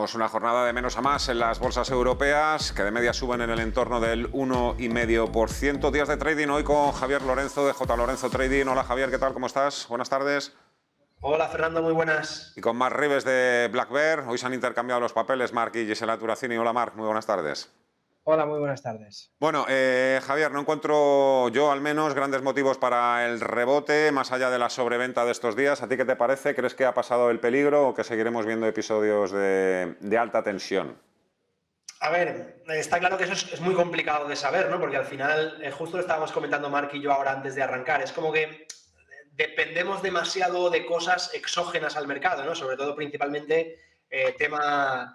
Tenemos una jornada de menos a más en las bolsas europeas, que de media suben en el entorno del 1,5%. Días de trading hoy con Javier Lorenzo de J. Lorenzo Trading. Hola Javier, ¿qué tal? ¿Cómo estás? Buenas tardes. Hola Fernando, muy buenas. Y con Marc Rives de Black Bear. Hoy se han intercambiado los papeles Marc y Gisela Turacini. Hola Marc, muy buenas tardes. Hola, muy buenas tardes. Bueno, Javier, no encuentro yo al menos grandes motivos para el rebote, más allá de la sobreventa de estos días. ¿A ti qué te parece? ¿Crees que ha pasado el peligro o que seguiremos viendo episodios de alta tensión? A ver, está claro que eso es muy complicado de saber, ¿no? Porque al final, justo lo estábamos comentando Marc y yo ahora antes de arrancar, es como que dependemos demasiado de cosas exógenas al mercado, ¿no? Sobre todo, principalmente, tema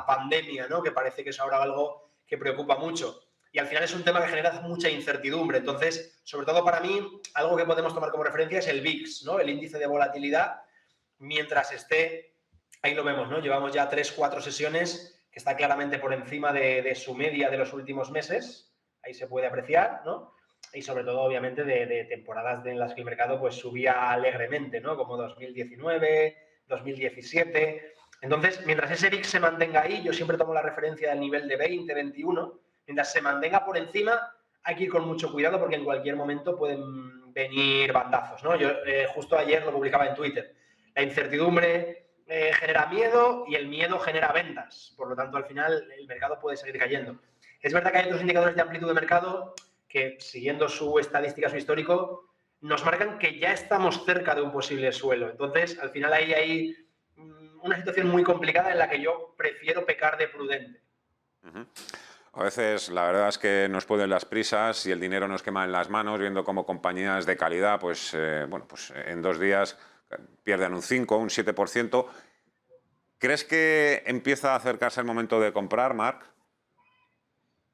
pandemia, ¿no? Que parece que es ahora algo que preocupa mucho. Y al final es un tema que genera mucha incertidumbre. Entonces, sobre todo para mí, algo que podemos tomar como referencia es el VIX, ¿no? El índice de volatilidad, mientras esté, ahí lo vemos, ¿no? Llevamos ya 3-4 sesiones que está claramente por encima de su media de los últimos meses. Ahí se puede apreciar, ¿no? Y sobre todo, obviamente, de temporadas en las que el mercado pues subía alegremente, ¿no? Como 2019, 2017. Entonces, mientras ese VIX se mantenga ahí, yo siempre tomo la referencia del nivel de 20, 21. Mientras se mantenga por encima, hay que ir con mucho cuidado porque en cualquier momento pueden venir bandazos, ¿no? Yo justo ayer lo publicaba en Twitter. La incertidumbre genera miedo y el miedo genera ventas. Por lo tanto, al final, el mercado puede seguir cayendo. Es verdad que hay otros indicadores de amplitud de mercado que, siguiendo su estadística, su histórico, nos marcan que ya estamos cerca de un posible suelo. Entonces, al final ahí hay una situación muy complicada en la que yo prefiero pecar de prudente. A veces la verdad es que nos pueden las prisas y el dinero nos quema en las manos, viendo cómo compañías de calidad, pues en 2 días pierden un 5, un 7%. ¿Crees que empieza a acercarse el momento de comprar, Marc?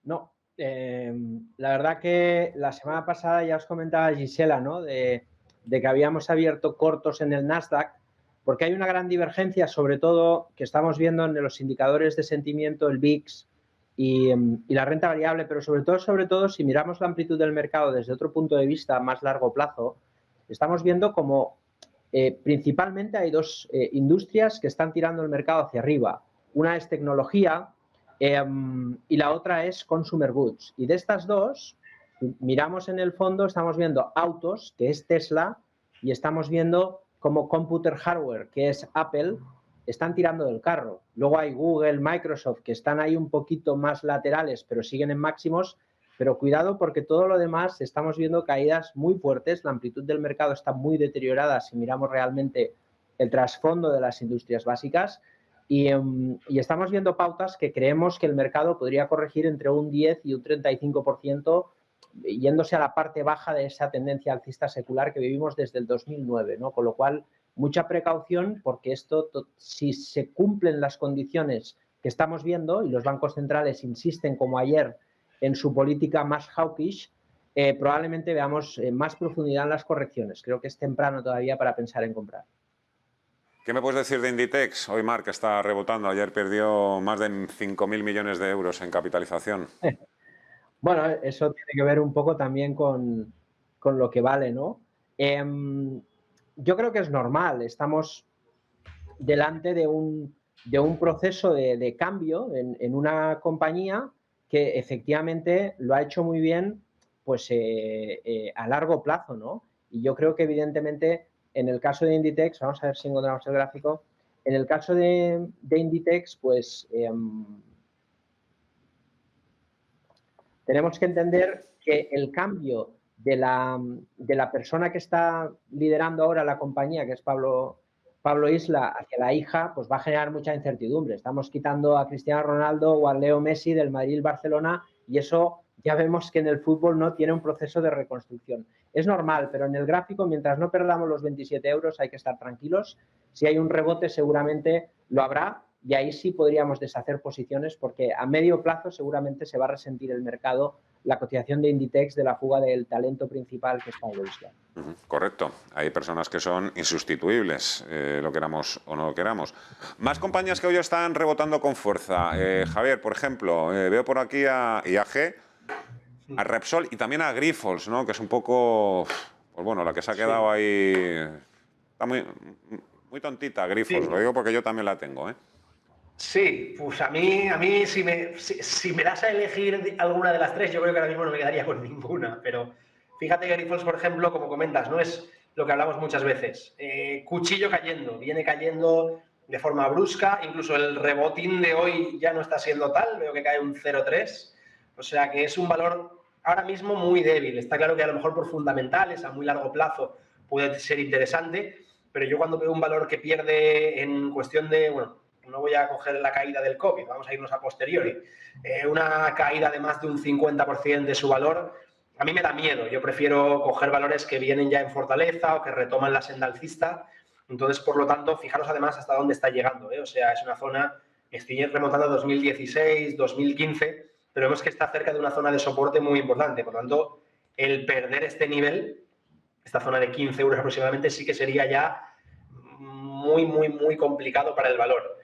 No, la verdad que la semana pasada ya os comentaba Gisela, ¿no? De que habíamos abierto cortos en el Nasdaq, porque hay una gran divergencia, sobre todo que estamos viendo en los indicadores de sentimiento, el VIX y la renta variable, pero sobre todo, si miramos la amplitud del mercado desde otro punto de vista más largo plazo, estamos viendo como principalmente hay dos industrias que están tirando el mercado hacia arriba. Una es tecnología y la otra es consumer goods. Y de estas dos, miramos en el fondo, estamos viendo autos, que es Tesla, y estamos viendo como computer hardware, que es Apple, están tirando del carro. Luego hay Google, Microsoft, que están ahí un poquito más laterales, pero siguen en máximos. Pero cuidado porque todo lo demás estamos viendo caídas muy fuertes, la amplitud del mercado está muy deteriorada si miramos realmente el trasfondo de las industrias básicas y estamos viendo pautas que creemos que el mercado podría corregir entre un 10 y un 35%, yéndose a la parte baja de esa tendencia alcista secular que vivimos desde el 2009, ¿no? Con lo cual, mucha precaución porque esto, si se cumplen las condiciones que estamos viendo y los bancos centrales insisten como ayer en su política más hawkish, probablemente veamos más profundidad en las correcciones. Creo que es temprano todavía para pensar en comprar. ¿Qué me puedes decir de Inditex? Hoy Marc está rebotando. Ayer perdió más de 5.000 millones de euros en capitalización. Bueno, eso tiene que ver un poco también con lo que vale, ¿no? Yo creo que es normal. Estamos delante de un proceso de cambio en una compañía que efectivamente lo ha hecho muy bien pues a largo plazo, ¿no? Y yo creo que evidentemente en el caso de Inditex, vamos a ver si encontramos el gráfico, en el caso de Inditex, pues tenemos que entender que el cambio de la persona que está liderando ahora la compañía, que es Pablo Isla, hacia la hija, pues va a generar mucha incertidumbre. Estamos quitando a Cristiano Ronaldo o a Leo Messi del Madrid-Barcelona y eso ya vemos que en el fútbol no tiene un proceso de reconstrucción. Es normal, pero en el gráfico, mientras no perdamos los 27 euros, hay que estar tranquilos. Si hay un rebote, seguramente lo habrá y ahí sí podríamos deshacer posiciones porque a medio plazo seguramente se va a resentir el mercado la cotización de Inditex de la fuga del talento principal que es Pablo Isla. Correcto. Hay personas que son insustituibles, lo queramos o no lo queramos. Más compañías que hoy están rebotando con fuerza. Javier, por ejemplo, veo por aquí a IAG, a Repsol y también a Grifols, ¿no? Que es un poco, pues bueno, la que se ha quedado ahí. Está muy tontita Grifols, lo digo porque yo también la tengo, ¿eh? Sí, pues a mí si me das a elegir alguna de las tres, yo creo que ahora mismo no me quedaría con ninguna, pero fíjate que Grifols, por ejemplo, como comentas, no es lo que hablamos muchas veces. Cuchillo cayendo, viene cayendo de forma brusca, incluso el rebotín de hoy ya no está siendo tal, veo que cae un 0,3, o sea que es un valor ahora mismo muy débil. Está claro que a lo mejor por fundamentales, a muy largo plazo, puede ser interesante, pero yo cuando veo un valor que pierde en cuestión de, bueno, no voy a coger la caída del COVID, vamos a irnos a posteriori, una caída de más de un 50% de su valor, a mí me da miedo. Yo prefiero coger valores que vienen ya en fortaleza o que retoman la senda alcista. Entonces, por lo tanto, fijaros además hasta dónde está llegando. O sea, es una zona, estoy remontando a 2016, 2015, pero vemos que está cerca de una zona de soporte muy importante. Por lo tanto, el perder este nivel, esta zona de 15 euros aproximadamente, sí que sería ya muy complicado para el valor.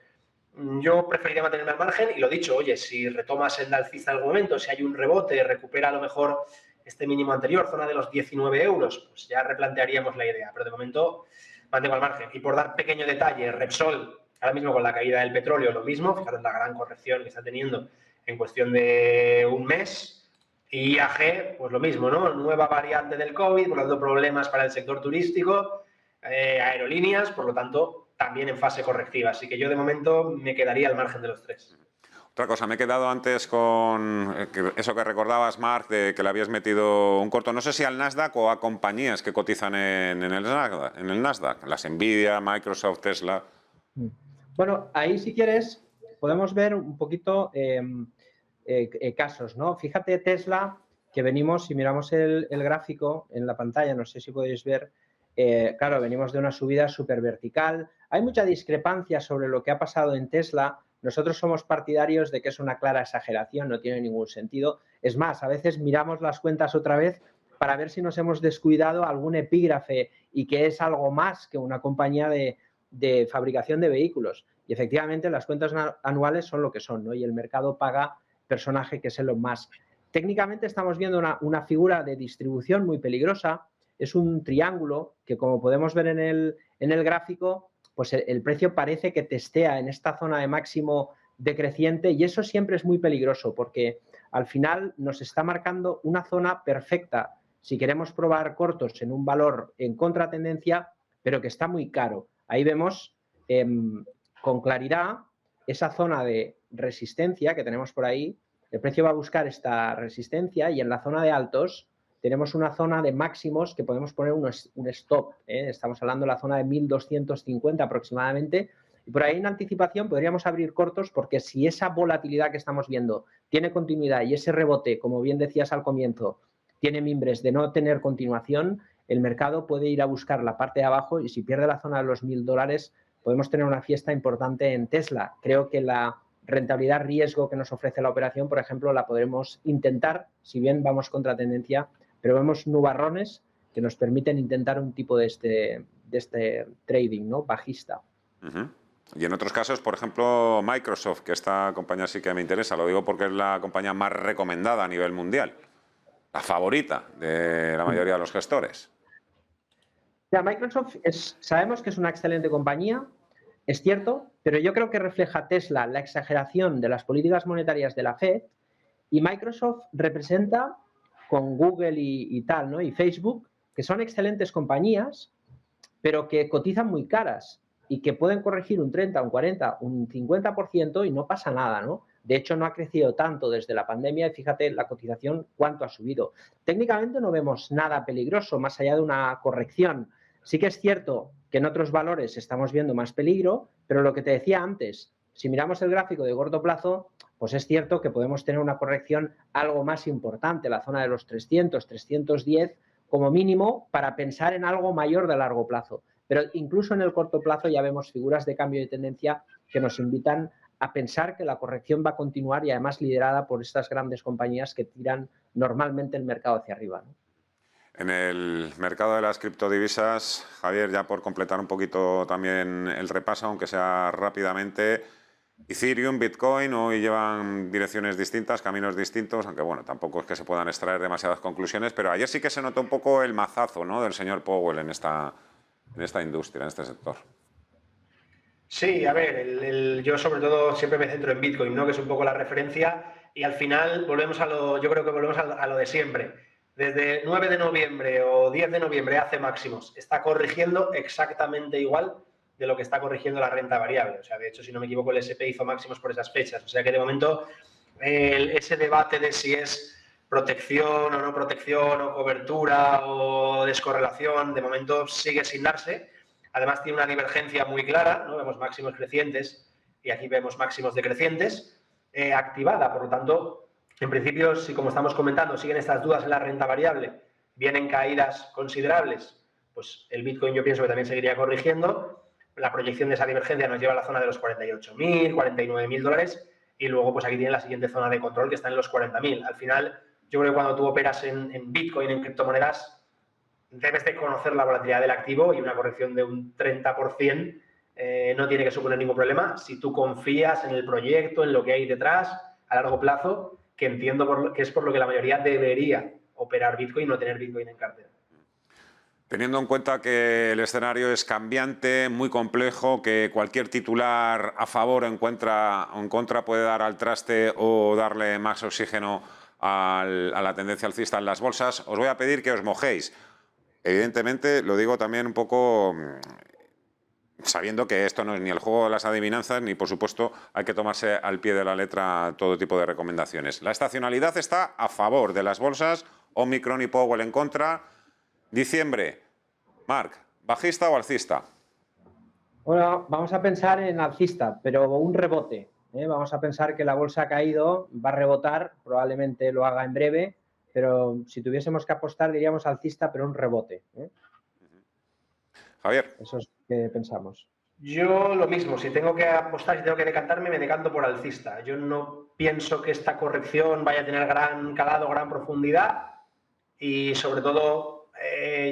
Yo preferiría mantenerme al margen y lo dicho, oye, si retomas el alcista en algún momento, si hay un rebote, recupera a lo mejor este mínimo anterior, zona de los 19 euros, pues ya replantearíamos la idea, pero de momento mantengo al margen. Y por dar pequeño detalle, Repsol, ahora mismo con la caída del petróleo, lo mismo, fijaros la gran corrección que está teniendo en cuestión de un mes. Y IAG, pues lo mismo, ¿no? Nueva variante del COVID, por lo tanto problemas para el sector turístico, aerolíneas, por lo tanto también en fase correctiva. Así que yo de momento me quedaría al margen de los tres. Otra cosa, me he quedado antes con eso que recordabas, Marc, de que le habías metido un corto, no sé si al Nasdaq o a compañías que cotizan en el Nasdaq, las Nvidia, Microsoft, Tesla. Bueno, ahí si quieres podemos ver un poquito casos, ¿no? Fíjate Tesla, que venimos, si miramos el gráfico en la pantalla, no sé si podéis ver, claro, venimos de una subida súper vertical. Hay mucha discrepancia sobre lo que ha pasado en Tesla. Nosotros somos partidarios de que es una clara exageración, no tiene ningún sentido. Es más, a veces miramos las cuentas otra vez para ver si nos hemos descuidado algún epígrafe y que es algo más que una compañía de fabricación de vehículos. Y efectivamente las cuentas anuales son lo que son, ¿no? Y el mercado paga personaje que es Elon Musk. Técnicamente estamos viendo una figura de distribución muy peligrosa. Es un triángulo que, como podemos ver en el gráfico, pues el precio parece que testea en esta zona de máximo decreciente y eso siempre es muy peligroso porque al final nos está marcando una zona perfecta si queremos probar cortos en un valor en contratendencia, pero que está muy caro. Ahí vemos con claridad esa zona de resistencia que tenemos por ahí. El precio va a buscar esta resistencia y en la zona de altos tenemos una zona de máximos que podemos poner un stop. Estamos hablando de la zona de 1250 aproximadamente. Y por ahí en anticipación podríamos abrir cortos porque si esa volatilidad que estamos viendo tiene continuidad y ese rebote, como bien decías al comienzo, tiene mimbres de no tener continuación, el mercado puede ir a buscar la parte de abajo y si pierde la zona de los $1000 podemos tener una fiesta importante en Tesla. Creo que la rentabilidad riesgo que nos ofrece la operación, por ejemplo, la podremos intentar, si bien vamos contra tendencia, pero vemos nubarrones que nos permiten intentar un tipo de este trading, ¿no? Bajista. Y en otros casos, por ejemplo, Microsoft, que esta compañía sí que me interesa, lo digo porque es la compañía más recomendada a nivel mundial, la favorita de la mayoría de los gestores. Ya, Microsoft sabemos que es una excelente compañía, es cierto, pero yo creo que refleja Tesla la exageración de las políticas monetarias de la Fed y Microsoft representa con Google y tal, ¿no? Y Facebook, que son excelentes compañías, pero que cotizan muy caras y que pueden corregir un 30, un 40, un 50% y no pasa nada, ¿no? De hecho, no ha crecido tanto desde la pandemia y fíjate la cotización cuánto ha subido. Técnicamente no vemos nada peligroso más allá de una corrección. Sí que es cierto que en otros valores estamos viendo más peligro, pero lo que te decía antes, si miramos el gráfico de corto plazo, pues es cierto que podemos tener una corrección algo más importante, la zona de los 300, 310 como mínimo para pensar en algo mayor de largo plazo. Pero incluso en el corto plazo ya vemos figuras de cambio de tendencia que nos invitan a pensar que la corrección va a continuar y además liderada por estas grandes compañías que tiran normalmente el mercado hacia arriba, ¿no? En el mercado de las criptodivisas, Javier, ya por completar un poquito también el repaso, aunque sea rápidamente, Ethereum, Bitcoin hoy llevan direcciones distintas, caminos distintos, aunque bueno, tampoco es que se puedan extraer demasiadas conclusiones, pero ayer sí que se notó un poco el mazazo, ¿no?, del señor Powell en esta industria, en este sector. Sí, a ver, yo sobre todo siempre me centro en Bitcoin, ¿no? Que es un poco la referencia y al final yo creo que volvemos a lo de siempre. Desde 9 de noviembre o 10 de noviembre hace máximos, está corrigiendo exactamente igual de lo que está corrigiendo la renta variable. O sea, de hecho, si no me equivoco, el SP hizo máximos por esas fechas. O sea que de momento ese debate de si es protección o no protección o cobertura o descorrelación, de momento sigue sin darse. Además tiene una divergencia muy clara, ¿no? Vemos máximos crecientes y aquí vemos máximos decrecientes, activada. Por lo tanto, en principio, si como estamos comentando, siguen estas dudas en la renta variable, vienen caídas considerables, pues el Bitcoin yo pienso que también seguiría corrigiendo. La proyección de esa divergencia nos lleva a la zona de los 48.000, 49.000 dólares y luego pues aquí tiene la siguiente zona de control que está en los 40.000. Al final, yo creo que cuando tú operas en Bitcoin, en criptomonedas, debes de conocer la volatilidad del activo y una corrección de un 30% no tiene que suponer ningún problema si tú confías en el proyecto, en lo que hay detrás a largo plazo, que entiendo que es por lo que la mayoría debería operar Bitcoin y no tener Bitcoin en cartera. Teniendo en cuenta que el escenario es cambiante, muy complejo, que cualquier titular a favor o en contra puede dar al traste o darle más oxígeno a la tendencia alcista en las bolsas, os voy a pedir que os mojéis. Evidentemente, lo digo también un poco sabiendo que esto no es ni el juego de las adivinanzas, ni por supuesto hay que tomarse al pie de la letra todo tipo de recomendaciones. La estacionalidad está a favor de las bolsas, Omicron y Powell en contra. Diciembre, Marc, ¿bajista o alcista? Bueno, vamos a pensar en alcista, pero un rebote. Vamos a pensar que la bolsa ha caído, va a rebotar, probablemente lo haga en breve, pero si tuviésemos que apostar diríamos alcista, pero un rebote. Javier. Eso es lo que pensamos. Yo lo mismo, si tengo que apostar, si tengo que decantarme, me decanto por alcista. Yo no pienso que esta corrección vaya a tener gran calado, gran profundidad y sobre todo,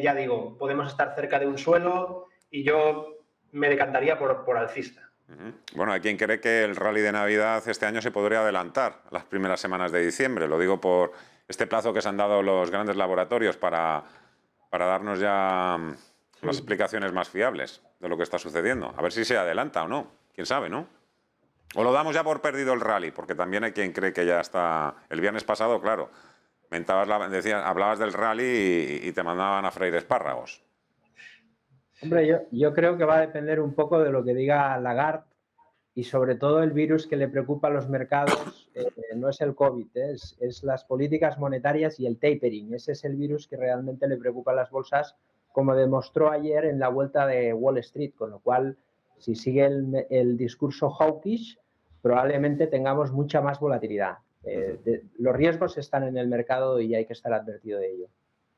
ya digo, podemos estar cerca de un suelo y yo me decantaría por alcista. Bueno, hay quien cree que el rally de Navidad este año se podría adelantar a las primeras semanas de diciembre. Lo digo por este plazo que se han dado los grandes laboratorios para darnos ya unas explicaciones más fiables de lo que está sucediendo. A ver si se adelanta o no. Quién sabe, ¿no? O lo damos ya por perdido el rally, porque también hay quien cree que ya está... El viernes pasado, claro, hablabas del rally y te mandaban a freír espárragos. Hombre, yo creo que va a depender un poco de lo que diga Lagarde y sobre todo el virus que le preocupa a los mercados no es el COVID, es las políticas monetarias y el tapering. Ese es el virus que realmente le preocupa a las bolsas, como demostró ayer en la vuelta de Wall Street, con lo cual, si sigue el discurso hawkish, probablemente tengamos mucha más volatilidad. Los riesgos están en el mercado y hay que estar advertido de ello.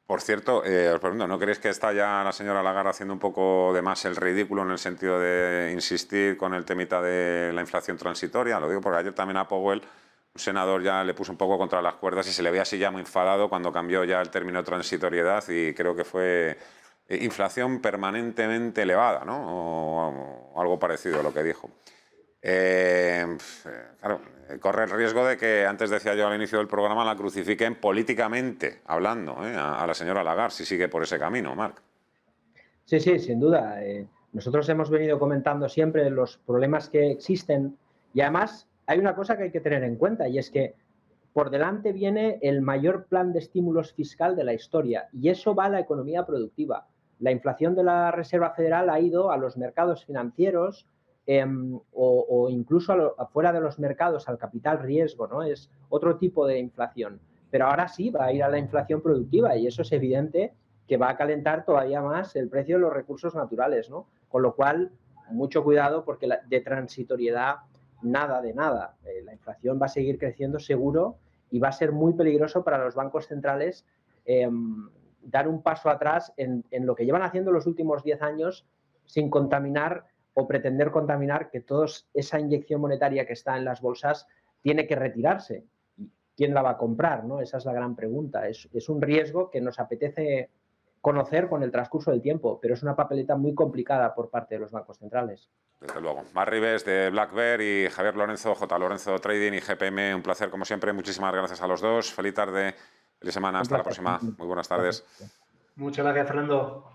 Por cierto, os pregunto, ¿no creéis que está ya la señora Lagarde haciendo un poco de más el ridículo en el sentido de insistir con el temita de la inflación transitoria? Lo digo porque ayer también a Powell, un senador, ya le puso un poco contra las cuerdas y se le veía así ya muy enfadado cuando cambió ya el término transitoriedad y creo que fue inflación permanentemente elevada, ¿no? O algo parecido a lo que dijo. Claro, corre el riesgo de que, antes decía yo al inicio del programa, la crucifiquen políticamente hablando a la señora Lagarde, si sigue por ese camino, Marc. Sí, sí, sin duda. Nosotros hemos venido comentando siempre los problemas que existen y además hay una cosa que hay que tener en cuenta y es que por delante viene el mayor plan de estímulos fiscal de la historia y eso va a la economía productiva. La inflación de la Reserva Federal ha ido a los mercados financieros o incluso afuera de los mercados al capital riesgo, ¿no? Es otro tipo de inflación. Pero ahora sí va a ir a la inflación productiva y eso es evidente que va a calentar todavía más el precio de los recursos naturales, ¿no? Con lo cual, mucho cuidado porque de transitoriedad nada de nada. La inflación va a seguir creciendo seguro y va a ser muy peligroso para los bancos centrales dar un paso atrás en lo que llevan haciendo los últimos 10 años sin contaminar o pretender contaminar que toda esa inyección monetaria que está en las bolsas tiene que retirarse. ¿Quién la va a comprar? ¿No? Esa es la gran pregunta. Es un riesgo que nos apetece conocer con el transcurso del tiempo, pero es una papeleta muy complicada por parte de los bancos centrales. Desde luego. Marc Ribes de Black Bear y Javier Lorenzo, J. Lorenzo Trading y GPM, un placer como siempre. Muchísimas gracias a los dos. Feliz tarde, feliz semana. Hasta la próxima. Muy buenas tardes. Muchas gracias, Fernando.